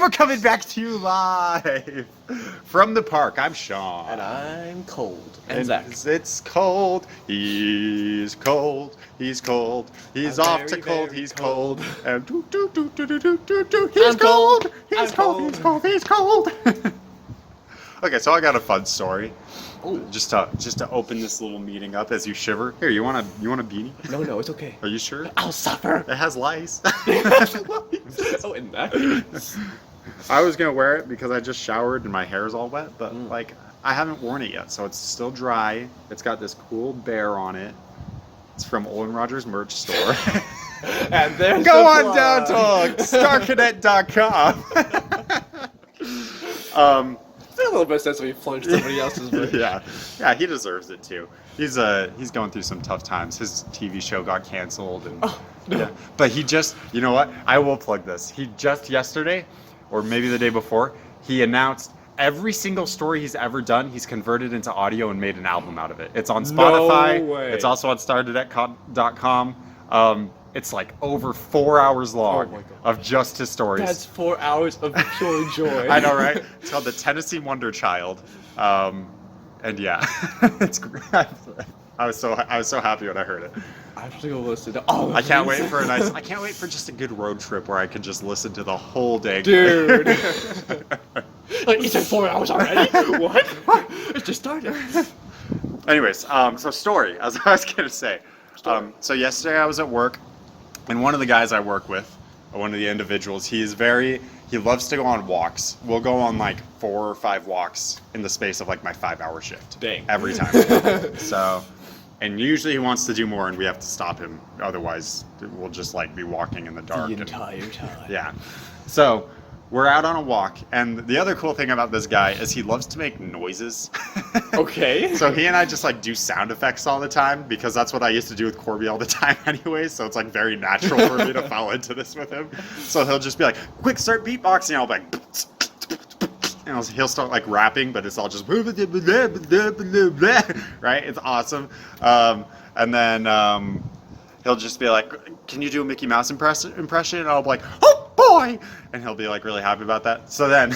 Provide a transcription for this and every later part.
we're coming back to you live from the park. I'm Sean. And I'm Cold. And Zach. It's cold. He's cold. He's cold. He's I'm off very, to cold. very He's cold. cold. And do do do do do do do do. He's I'm cold. cold. He's I'm cold. cold. He's cold. He's cold. Okay, so I got a fun story. Oh. Just to open this little meeting up as you shiver. Here, you want a beanie? No, it's okay. Are you sure? I'll suffer. It has lice. Oh, in that case. I was gonna wear it because I just showered and my hair is all wet, but like I haven't worn it yet, so it's still dry. It's got this cool bear on it. It's from Olin Rogers merch store. And there's Go on down to StarCadet.com. It's a little bit sense when you plunge somebody else's merch. Yeah, he deserves it too. He's going through some tough times. His TV show got canceled, and yeah. But he just, you know what? I will plug this. He just yesterday, or maybe the day before, he announced every single story he's ever done. He's converted into audio and made an album out of it. It's on Spotify. No way. It's also on StarCadet.com. It's like over 4 hours long of just his stories. That's 4 hours of pure joy. I know, right? It's called The Tennessee Wonder Child. And yeah, it's great. I was so happy when I heard it. I have to go listen to all of I can't wait for just a good road trip where I can just listen to the whole day. Dude. Like, it's like 4 hours already? What? It just started. Anyways, so story, as I was gonna say. So yesterday I was at work, and one of the guys I work with, one of the individuals, he loves to go on walks. We'll go on like 4 or 5 walks in the space of like my 5-hour shift. Dang. Every time. So, and usually he wants to do more and we have to stop him. Otherwise, we'll just like be walking in the dark. The entire time. Yeah. So, we're out on a walk, and the other cool thing about this guy is he loves to make noises. Okay. So he and I just like do sound effects all the time because that's what I used to do with Corby all the time anyway. So it's like very natural for me to fall into this with him. So he'll just be like, "Quick, start beatboxing." I'll be like, and he'll start like rapping, but it's all just right. It's awesome. And then he'll just be like, "Can you do a Mickey Mouse impression?" And I'll be like, "Oh boy!" And he'll be like really happy about that. So then,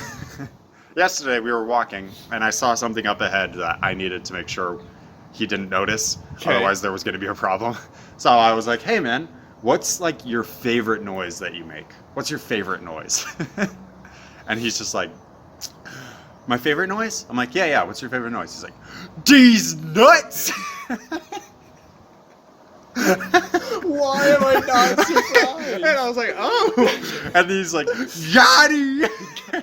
yesterday we were walking, and I saw something up ahead that I needed to make sure he didn't notice. Okay. Otherwise, there was going to be a problem. So I was like, "Hey, man, what's like your favorite noise that you make? What's your favorite noise?" And he's just like, "My favorite noise?" I'm like, "Yeah. What's your favorite noise?" He's like, "These nuts." Why am I not surprised? And I was like, "Oh," and he's like, "Yachty."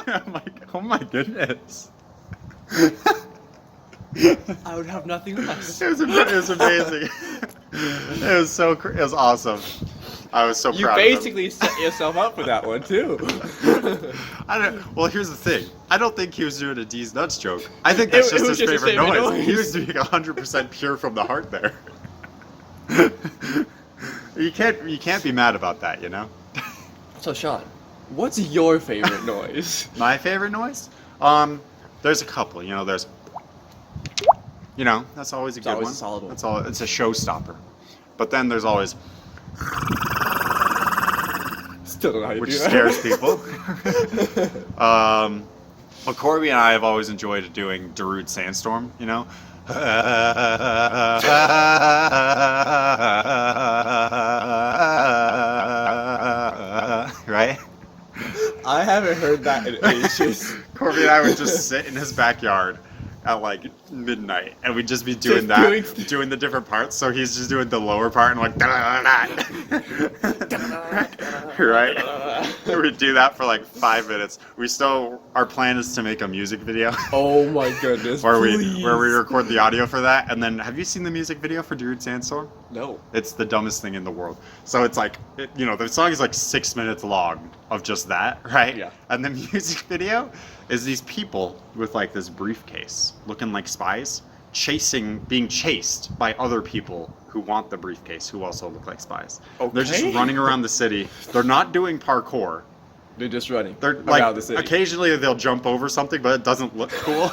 I'm like, "Oh my goodness." I would have nothing less. It was amazing. It was it was awesome. I was so You proud basically set yourself up for that one too. Well, here's the thing. I don't think he was doing a D's nuts joke. I think that's just his favorite noise. He was doing 100% pure from the heart there. You can't be mad about that, you know? So Sean, what's your favorite noise? My favorite noise? There's a couple, you know, that's always a good always one. a solid one. That's all, it's a showstopper. But then there's always Still don't know how to which do that. scares people. Well, Corby and I have always enjoyed doing Darude Sandstorm, you know? Right? I haven't heard that in ages. Corby and I would just sit in his backyard at like midnight, and we'd just be doing doing the different parts. So he's just doing the lower part and like, right? And we'd do that for like 5 minutes. Our plan is to make a music video. Oh my goodness! where please. we record the audio for that, and then have you seen the music video for Darude Sandstorm? No. It's the dumbest thing in the world. So it's like, the song is like 6 minutes long of just that, right? Yeah. And the music video is these people with like this briefcase looking like spies being chased by other people who want the briefcase who also look like spies. Okay. They're just running around the city. They're not doing parkour. They're just running. They're around like, the city. occasionally they'll jump over something, but it doesn't look cool.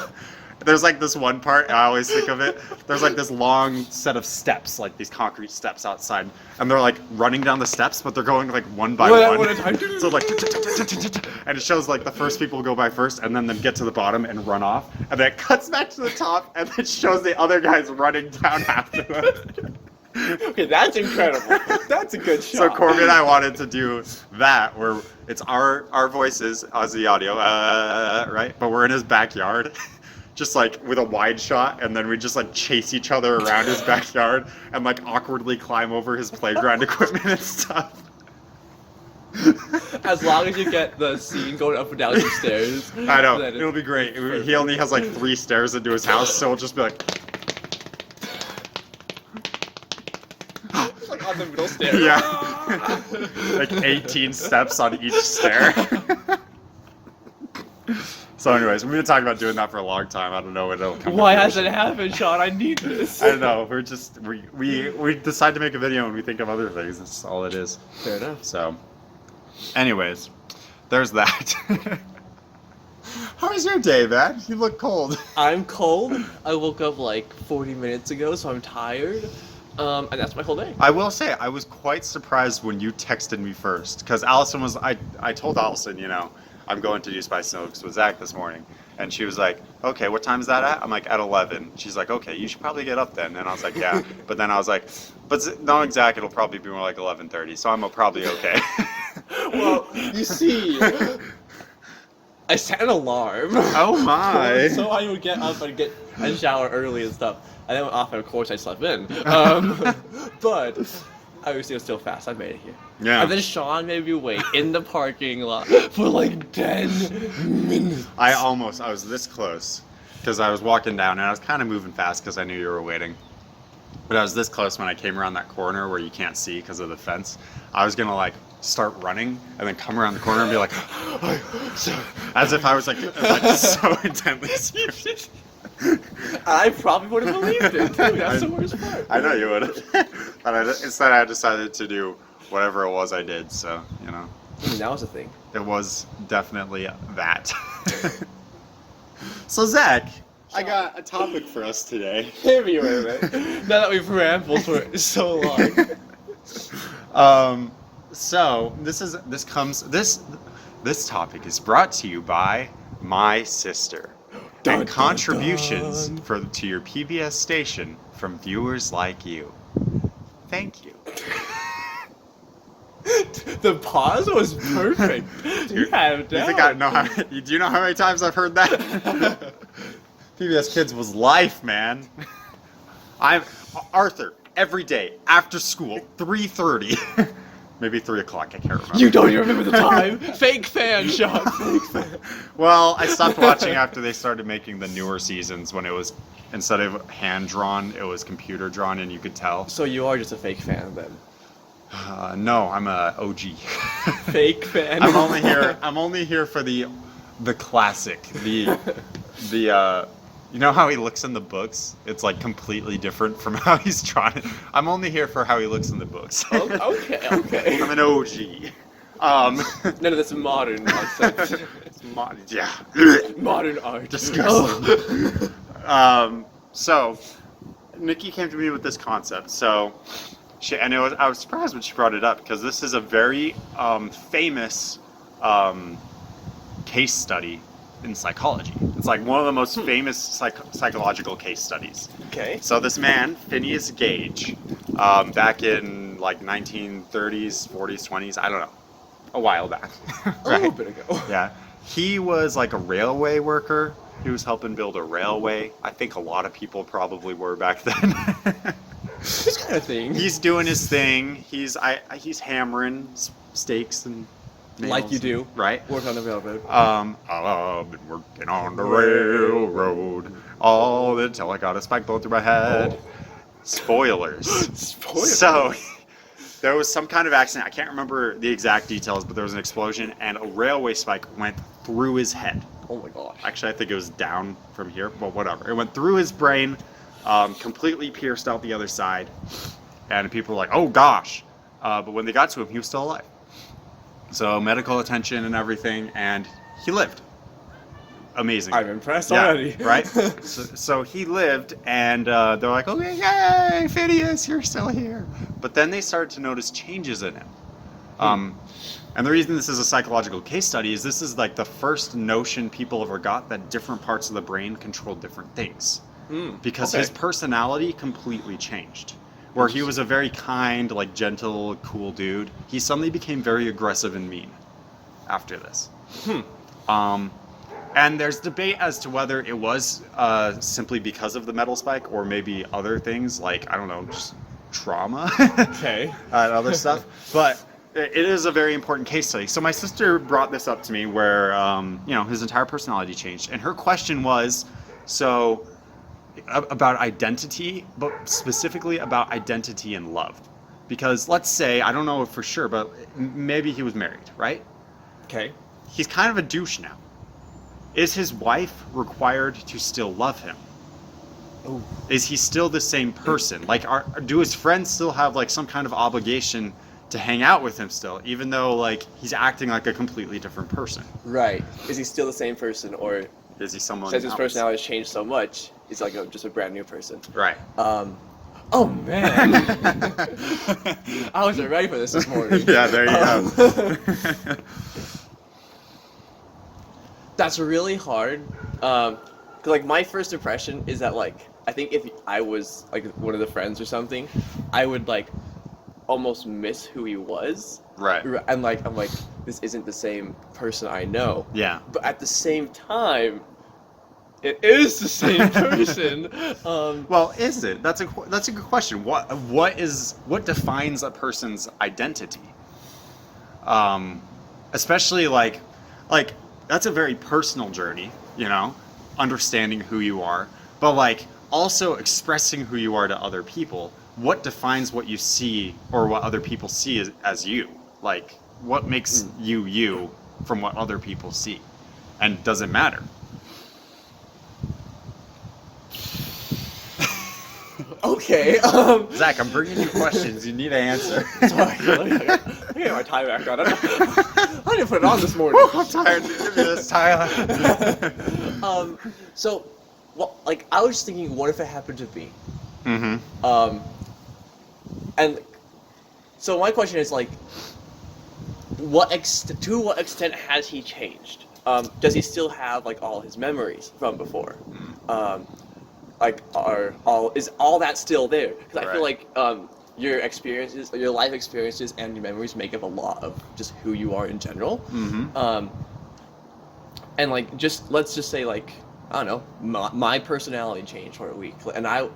There's like this one part, I always think of it. There's like this long set of steps, like these concrete steps outside, and they're like running down the steps, but they're going like one by one. At a time. So like, and it shows like the first people go by first, and then them get to the bottom and run off, and then it cuts back to the top, and then shows the other guys running down after them. Okay, that's incredible. That's a good shot. So Corby and I wanted to do that, where it's our voices as the audio, right? But we're in his backyard, just like with a wide shot, and then we just like chase each other around his backyard and like awkwardly climb over his playground equipment and stuff. As long as you get the scene going up and down the stairs. I know, then it'll be great. He only has like 3 stairs into his house, so we'll just be like... Like on the middle stair. Yeah. Like 18 steps on each stair. So anyways, we've been talking about doing that for a long time. I don't know when it'll come to Why fruition. hasn't it happened, Sean? I need this. I don't know. We're just we decide to make a video and we think of other things. That's all it is. Fair enough. So anyways, there's that. How was your day, man? You look cold. I'm cold. I woke up like 40 minutes ago, so I'm tired. And that's my whole day. I will say, I was quite surprised when you texted me first, because Allison was, I told Allison, you know, I'm going to do Spicy Nuggs with Zach this morning, and she was like, okay, what time is that at? I'm like, at 11. She's like, okay, you should probably get up then. And I was like, yeah. But then I was like, but knowing Zach, it'll probably be more like 11:30, so I'm probably okay. Well, you see, I set an alarm. Oh my. So I would get up and get a shower early and stuff. And then went off, and of course I slept in. But obviously it was still fast. I made it here. Yeah. And then Sean made me wait in the parking lot for like 10 minutes. I was this close, because I was walking down, and I was kind of moving fast because I knew you were waiting. But I was this close when I came around that corner where you can't see because of the fence. I was going to like start running and then come around the corner and be like, as if I was like so intently scared. I probably would have believed it, too. That's the worst part. I know you would have. But instead I decided to do whatever it was I did, so, you know. I mean, that was the thing. It was definitely that. So, Zach, I got a topic for us today. Here we are, right? Now that we've rambled for so long. So this topic is brought to you by my sister. Dun, And dun, contributions dun. to your PBS station from viewers like you. Thank you. The pause was perfect. You have Do you down. think I know do you know how many times I've heard that? PBS Kids was life, man. I'm Arthur every day after school, 3:30. Maybe 3 o'clock, I can't remember. You don't even remember the time. Fake fan, Sean. Fake fan. Well, I stopped watching after they started making the newer seasons when it was, instead of hand-drawn, it was computer-drawn and you could tell. So you are just a fake fan then? No, I'm a OG. Fake fan. I'm only here for the classic. The you know how he looks in the books? It's like completely different from how he's drawn it. I'm only here for how he looks in the books. Okay. I'm an OG. None of this modern nonsense. Yeah. Modern art. Disgusting. So, Nikki came to me with this concept. So, I was surprised when she brought it up because this is a very famous case study in psychology. It's like one of the most famous psychological case studies. Okay. So this man, Phineas Gage, back in like 1930s, 40s, 20s, I don't know, a while back. A little bit ago. Yeah. He was like a railway worker. He was helping build a railway. I think a lot of people probably were back then. This kind of thing. He's doing his thing. He's hammering stakes and nails Like you do. right? Work on the railroad. I've been working on the railroad all until I got a spike going through my head. Spoilers. Spoilers. So there was some kind of accident. I can't remember the exact details, but there was an explosion and a railway spike went through his head. Oh my gosh. Actually, I think it was down from here, but whatever. It went through his brain, completely pierced out the other side, and people were like, "Oh gosh!" But when they got to him, he was still alive. So medical attention and everything, and he lived. amazing. I'm impressed Yeah, already. right? So he lived, and they're like, okay, yay, Phineas, you're still here. But then they started to notice changes in him. And the reason this is a psychological case study is this is like the first notion people ever got that different parts of the brain control different things. Because his personality completely changed. Where he was a very kind, like gentle, cool dude, he suddenly became very aggressive and mean after this. And there's debate as to whether it was simply because of the metal spike or maybe other things like, I don't know, just trauma Okay. and other stuff. But it is a very important case study. So my sister brought this up to me where, his entire personality changed. And her question was, so about identity, but specifically about identity and love. Because let's say, I don't know for sure, but maybe he was married, right? Okay. He's kind of a douche now. Is his wife required to still love him? Oh. Is he still the same person? Like, do his friends still have like some kind of obligation to hang out with him still, even though like he's acting like a completely different person? Right. Is he still the same person, or Is he someone since his else? personality has changed so much, he's like just a brand new person? Right. Oh man. I wasn't ready for this morning. Yeah, there you go. That's really hard. 'Cause like my first impression is that like I think if I was like one of the friends or something, I would like almost miss who he was. Right. And like I'm like, this isn't the same person I know. Yeah. But at the same time, it is the same person. Well, is it? That's a good question. What defines a person's identity? Especially like that's a very personal journey, understanding who you are, but like also expressing who you are to other people. What defines what you see or what other people see as you? Like, what makes you from what other people see? And does it matter? Okay. Zach, I'm bringing you questions. You need an answer. Sorry. Let me get my tie back on. I didn't put it on this morning. I'm tired. Give me this, Tyler. So, well, like I was thinking, what if it happened to me? Mm-hmm. And so my question is like, to what extent has he changed? Does he still have like all his memories from before? Is all that still there? Because I feel like your experiences, your life experiences, and your memories make up a lot of just who you are in general. Mm-hmm. And like let's just say like, I don't know, my personality changed for a week, and I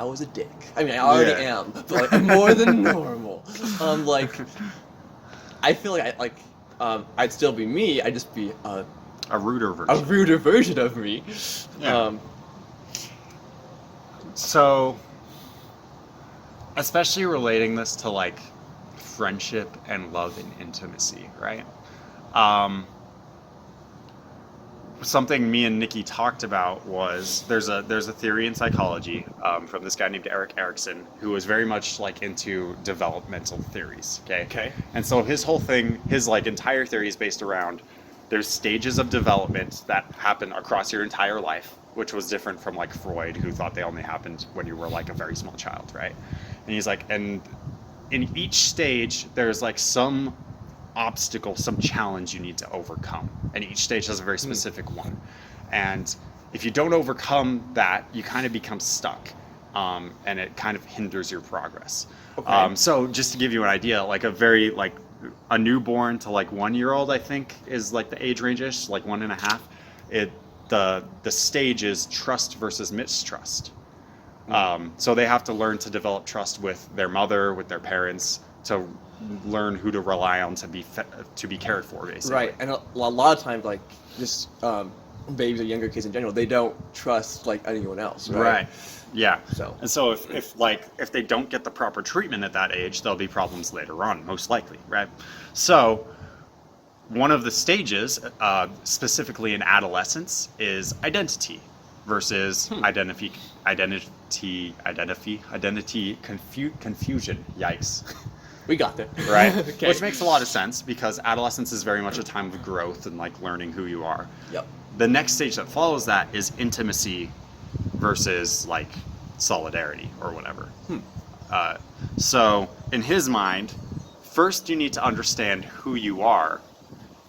was a dick. I mean, I already am, but like more than normal. I feel like I'd still be me. I'd just be a ruder version. A ruder version of me. Yeah. So, especially relating this to like friendship and love and intimacy, right? Something me and Nikki talked about was there's a theory in psychology from this guy named Eric Erikson, who was very much like into developmental theories. Okay. And so his whole thing, his like entire theory is based around there's stages of development that happen across your entire life, which was different from like Freud, who thought they only happened when you were like a very small child, right? And he's like, and in each stage there's like some obstacle, some challenge you need to overcome, and each stage has a very specific one, and if you don't overcome that, you kind of become stuck, and it kind of hinders your progress. So just to give you an idea, like a newborn to like 1 year old, I think is like the age range-ish, like 1.5. The stage is trust versus mistrust. So they have to learn to develop trust with their mother, with their parents, to learn who to rely on to be cared for, basically. Right, and a lot of times, like just babies or younger kids in general, they don't trust like anyone else. Right. Yeah. So if they don't get the proper treatment at that age, there'll be problems later on, most likely. Right. So one of the stages, specifically in adolescence, is identity versus confusion. Yikes. We got there. Right? Okay. Which makes a lot of sense because adolescence is very much a time of growth and like learning who you are. Yep. The next stage that follows that is intimacy versus like solidarity or whatever. So in his mind, first you need to understand who you are,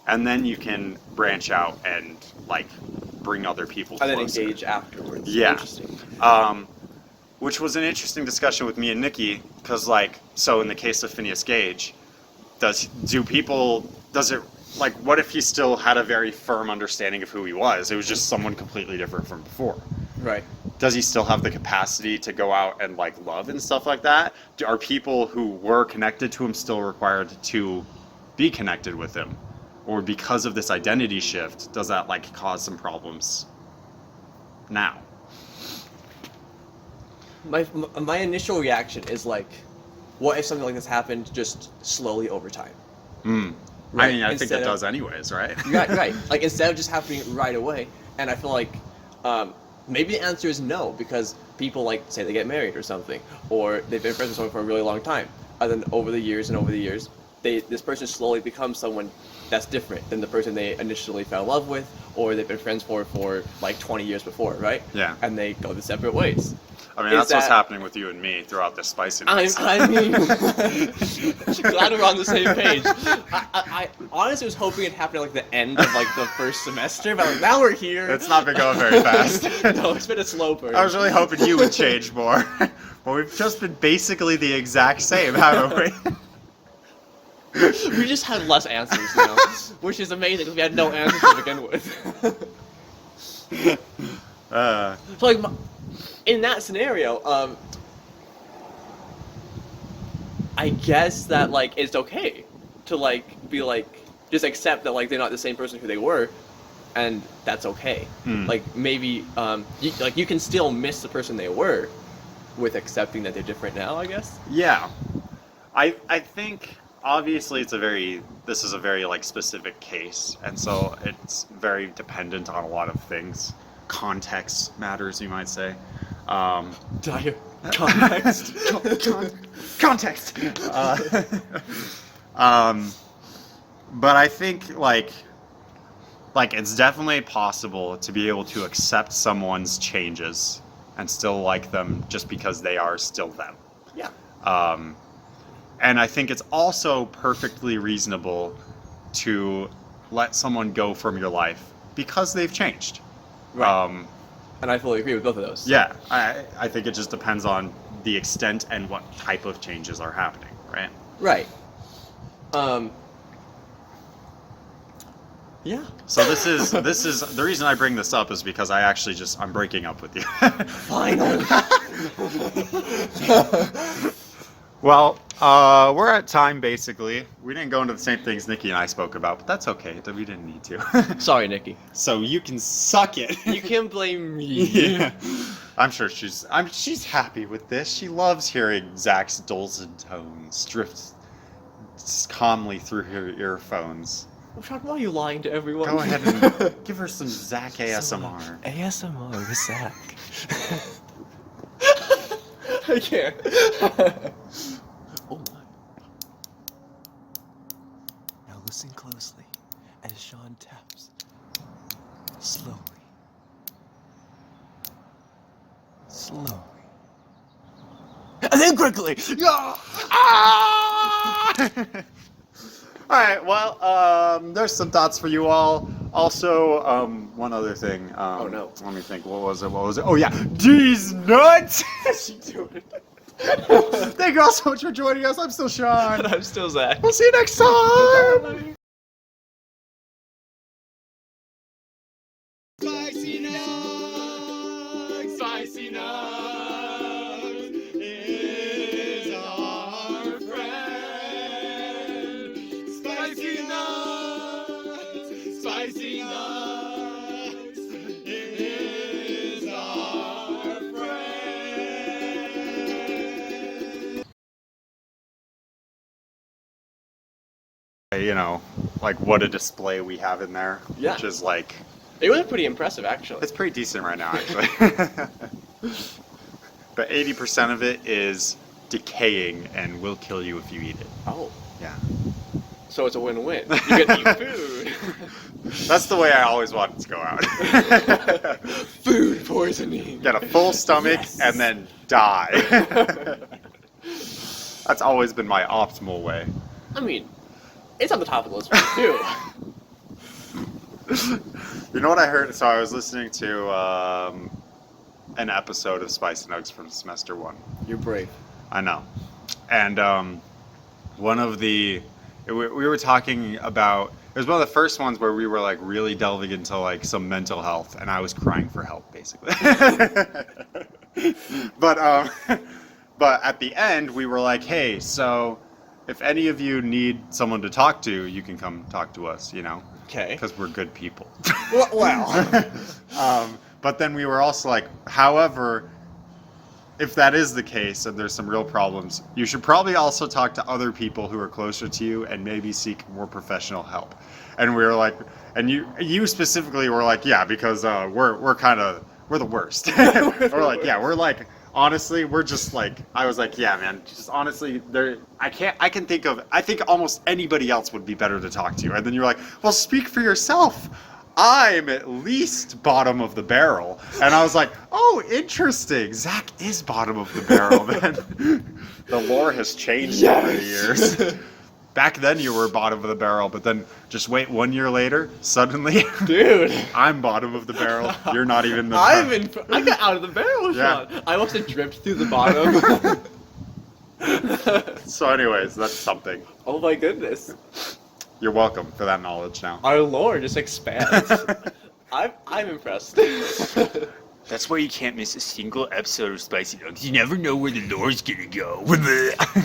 and then you can branch out and like bring other people And then closer. engage afterwards. Yeah. Interesting. Which was an interesting discussion with me and Nikki, because like, so in the case of Phineas Gage, does it, like, what if he still had a very firm understanding of who he was? It was just someone completely different from before. Right. Does he still have the capacity to go out and like love and stuff like that? Are people who were connected to him still required to be connected with him? Or because of this identity shift, does that like cause some problems now? My initial reaction is like, what if something like this happened just slowly over time? I Right, mean, I think instead it of- does anyways, right? Right. Like instead of just happening right away, and I feel like maybe the answer is no, because people like say they get married or something, or they've been friends with someone for a really long time, and then over the years, this person slowly becomes someone that's different than the person they initially fell in love with, or they've been friends for like 20 years before, right? Yeah. And they go their separate ways. I mean, Is that's what's that- happening with you and me throughout this spiciness. I mean, glad we're on the same page. I honestly was hoping it happened at like the end of like the first semester, but like, now we're here. It's not been going very fast. No, it's been a slow burn. I was really hoping you would change more. But we've just been basically the exact same, haven't we? We just had less answers, you know, which is amazing because we had no answers to begin with. So like, in that scenario, I guess that like it's okay to like be like just accept that like they're not the same person who they were, and that's okay. Like maybe you can still miss the person they were, with accepting that they're different now, I guess. Yeah. I think obviously this is a very like specific case, and so it's very dependent on a lot of things. Context matters, you might say. Dire context. Context. But I think like it's definitely possible to be able to accept someone's changes and still like them just because they are still them. Yeah. And I think it's also perfectly reasonable to let someone go from your life because they've changed. Right. And I fully agree with both of those. Yeah, I think it just depends on the extent and what type of changes are happening, right? Right. Yeah. So this is the reason I bring this up is because I'm breaking up with you. Finally. Well, we're at time basically. We didn't go into the same things Nikki and I spoke about, but that's okay. We didn't need to. Sorry, Nikki. So you can suck it. You can blame me. Yeah. I'm sure she's happy with this. She loves hearing Zach's dulcet tones drift calmly through her earphones. Sean, why are you lying to everyone? Go ahead and give her some Zach ASMR. ASMR with Zach. I can't. Oh my. Now listen closely as Sean taps. Slowly. Slowly. And then quickly! All right. Well, there's some thoughts for you all. Also, one other thing. Oh no. Let me think. What was it? Oh yeah, D's nuts. She doing it. Thank you all so much for joining us. I'm still Sean. And I'm still Zach. We'll see you next time. Spicy Nuggs, Spicy Nuggs is our friend. Spicy Nuggs, Spicy Nuggs is our friend. You know, like what a display we have in there, Yeah. which is like. It was pretty impressive, actually. It's pretty decent right now, actually. But 80% of it is decaying and will kill you if you eat it. Oh, Yeah. so it's a win-win. You get to eat food. That's the way I always wanted to go out. Food poisoning. Get a full stomach Yes. and then die. That's always been my optimal way. I mean, it's on the top of the list for me too. You know what I heard? So I was listening to an episode of Spicy Nuggs from semester 1. You're brave. I know. And one of the... we were talking about... It was one of the first ones where we were like really delving into like some mental health, and I was crying for help, basically. But at the end, we were like, hey, so if any of you need someone to talk to, you can come talk to us, you know? Okay. Because we're good people. Well. But then we were also like, however, if that is the case and there's some real problems, you should probably also talk to other people who are closer to you and maybe seek more professional help. And we were like, and you specifically were like, yeah, because we're the worst. We're like, yeah, we're like, honestly, we're just like, I was like, yeah, man, just honestly, I think almost anybody else would be better to talk to. And then you're like, well, speak for yourself. I'm at least bottom of the barrel. And I was like, oh, interesting. Zach is bottom of the barrel, man. The lore has changed over the years. Back then you were bottom of the barrel, but then just wait 1 year later, suddenly, Dude. I'm bottom of the barrel. You're not even the I got out of the barrel, Yeah. Sean. I must have dripped through the bottom. So anyways, that's something. Oh my goodness. You're welcome for that knowledge now. Our lore just expands. I'm impressed. That's why you can't miss a single episode of Spicy Nuggs. You never know where the lore's gonna go.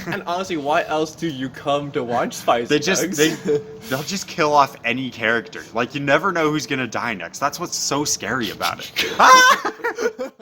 And honestly, why else do you come to watch Spicy They'll just kill off any character. Like, you never know who's gonna die next. That's what's so scary about it.